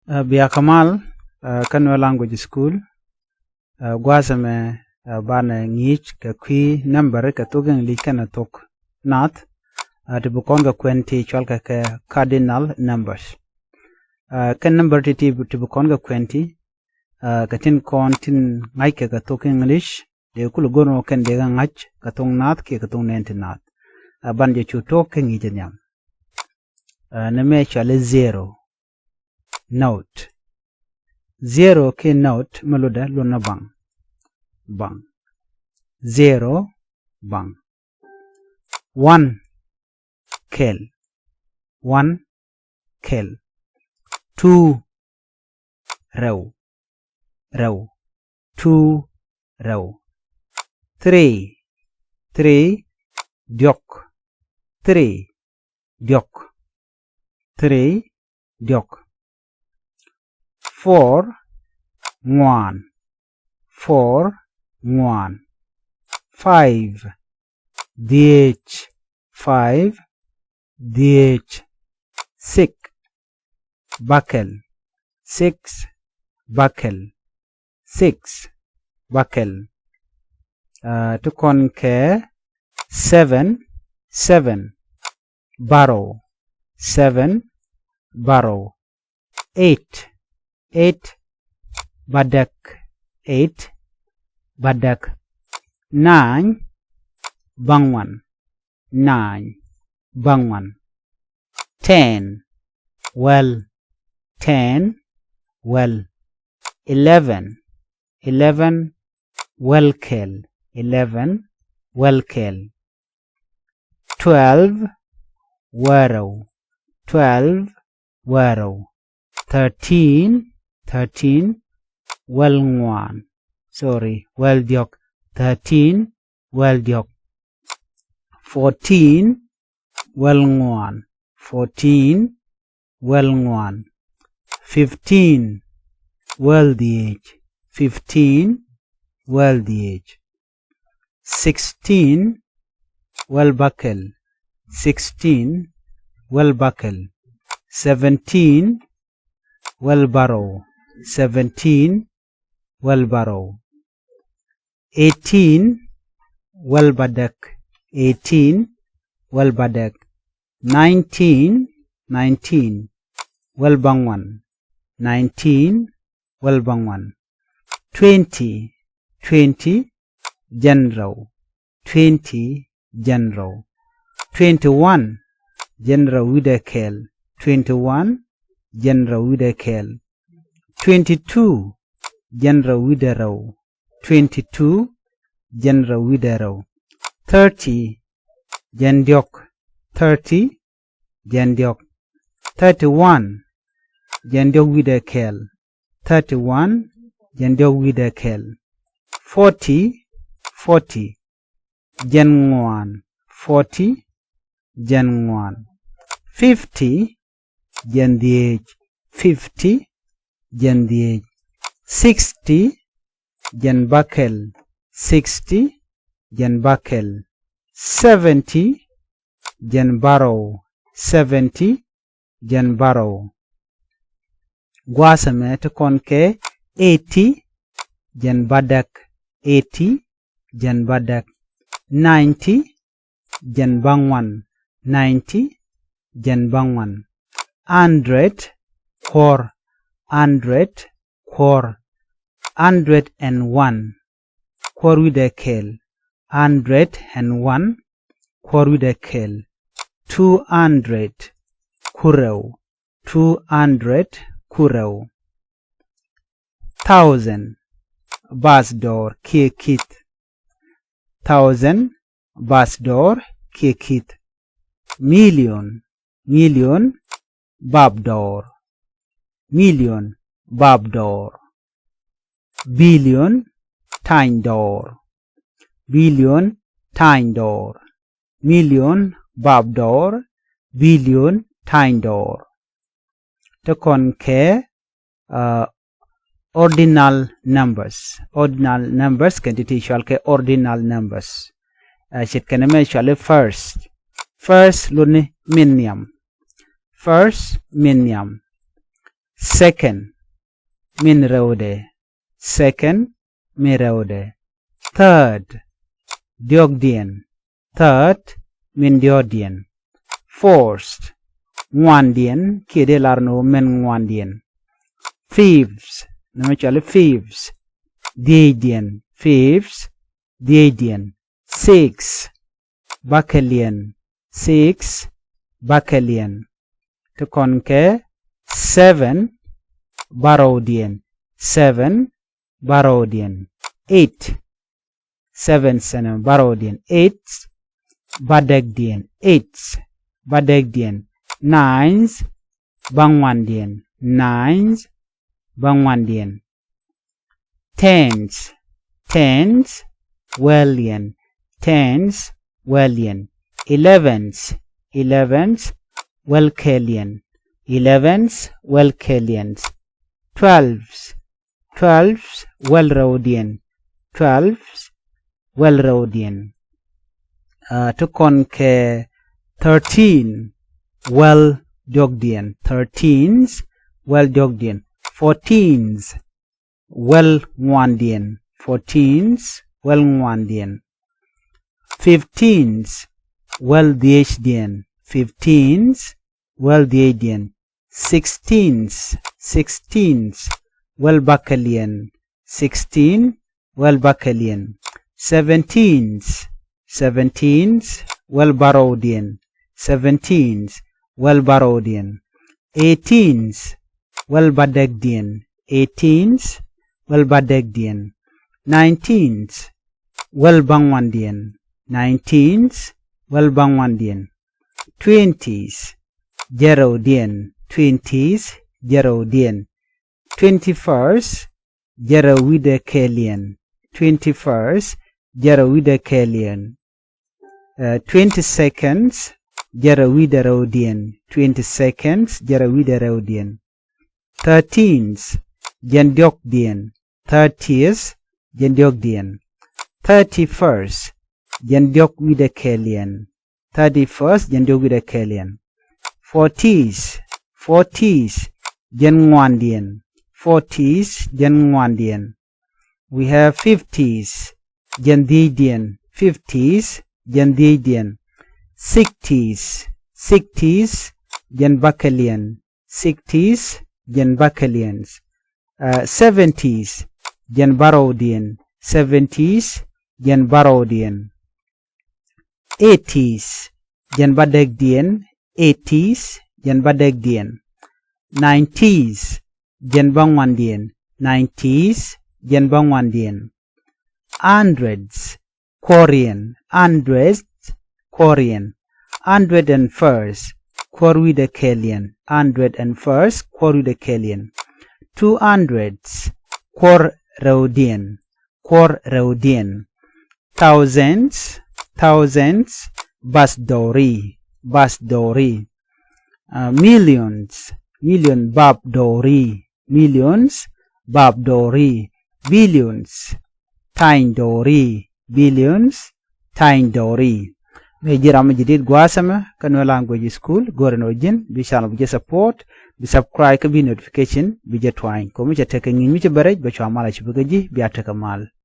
Bia Kamal, Nuer Language School, Guasame Bana Ngich, Kakui number, Katugan Likana Thok Nath, to Bukonga Quenti Chalka cardinal numbers. Can number to Bukonga Quenti, Katin Kontin Naika Katok English, the Kulugono can dega ngach, Katong Nath, Katong Nantinath. A bandi chu talking ijanyam. Name chale 0. Note. 0 ke note maluda luna bang. Bang. 0 bang. 1 kel. 1 kel. 2 row. Row. 2 row. 3 diok. 3 diok. 3 diok. 4 nguan. 4 nguan. 5 dh. 5 dh. 6 buckle. 6 buckle. 6 buckle. To conquer 7 barrow. 7 barrow. 8 badak. 8 badak. 9 bangwan. 9 bangwan. 10 well. 10 well. 11 well kill. 11 well kill. 12 warrow. 12 warrow. 13 well nguan. Sorry, well diok. 13 well diok. 14 well nguan. 14 well nguan. 15 well dh. 15 well dh. 16 well buckle. 16 well buckle. 17 well barrow. 17 well barrow. 18 well badak. 18 well badak. 19 well bangwan. 19 well bangwan. 20 general. 20 general. 21 general with a kel. 21 general with a kel. 22 general with a row. 22 general with a row. 30 gendiok. 30 gendiok. 31 gendiok with a kel. 31 gendiok with a kel. 40 genguan. 40 genguan. 50 gendh. 50 gendh. 60 genbuckle. 60 genbuckle. 70 genbarrow. 70 genbarrow. Guasame to conke 80 genbadak. 80 genbadak. 90 genbangwan. 90 genbangwan. 100 kor. 100 kor. 101 kor with a kel. 101 kor with a kel. 200 kurew. 200 kurew. 1000 basdor kekit. 1000 basdor kekit. Million babdor. Million babdor. Billion tindor. Billion tindor. Million babdor. Billion tindor. To conquer ordinal numbers. Ordinal numbers can teach ordinal numbers. Shit can mention first. First luni minium. First minium. second min rewde second min rewde third diogdien third min diodien fourth ngwandien kede larno men ngwandien fifth namechale fifth diedien fifth diedien six battalion six battalion to konke seven barodian seven barodian eight seven sana barodian eight badegdian eight badegdian nines bangwandian nines bangwandian tens tens wellian tens wellian elevens elevens welkelian elevens welkelians twelves twelves wellrodian twelves wellrodian to konke 13 well jogdian 13s well jogdian 14s well ngwandian 14s well ngwandian 15s well diedian 15s well diedian 16s 16s well baccalian 16 well baccalian 17s 17s well barodian 17s well barodian 18s well badegdian 18s well badegdian 19s well bangwandian 19s well bangwandian 20s Gerodian 20s Gerodian 21st Jeroidekelian 21st Jeroidekelian 22nd Jeroiderodian 22nd Jeroiderodian 13th Gendiokdian 30th Gendiokdian 31st Gendiokidekelian 31st Gendiokidekelian 40s 40s Genwandian 40s Genwandian we have 50s Gendidian 50s Gendidian 60s 60s Genbakalian 60s Genbakalians 70s Genbarodian 70s Genbarodian 80s Genbadegdian 80s Genbadegdian 90s Genbangwandian 90s Genbangwandian hundreds Korean hundreds Korean 101st Korwidekelian 101st Korwidekelian 200s Korrodian Korrodian thousands thousands Basdori Basdori millions million Babdori millions Babdori billions Taindori billions Taindori Mejiram jidid guasama Nuer Language School gorenojin bi channel bi support bi subscribe ka bi notification bi jetwine ko mi jataka ngi mi ci bare ba ci amala ci bëgg ji bi ataka mal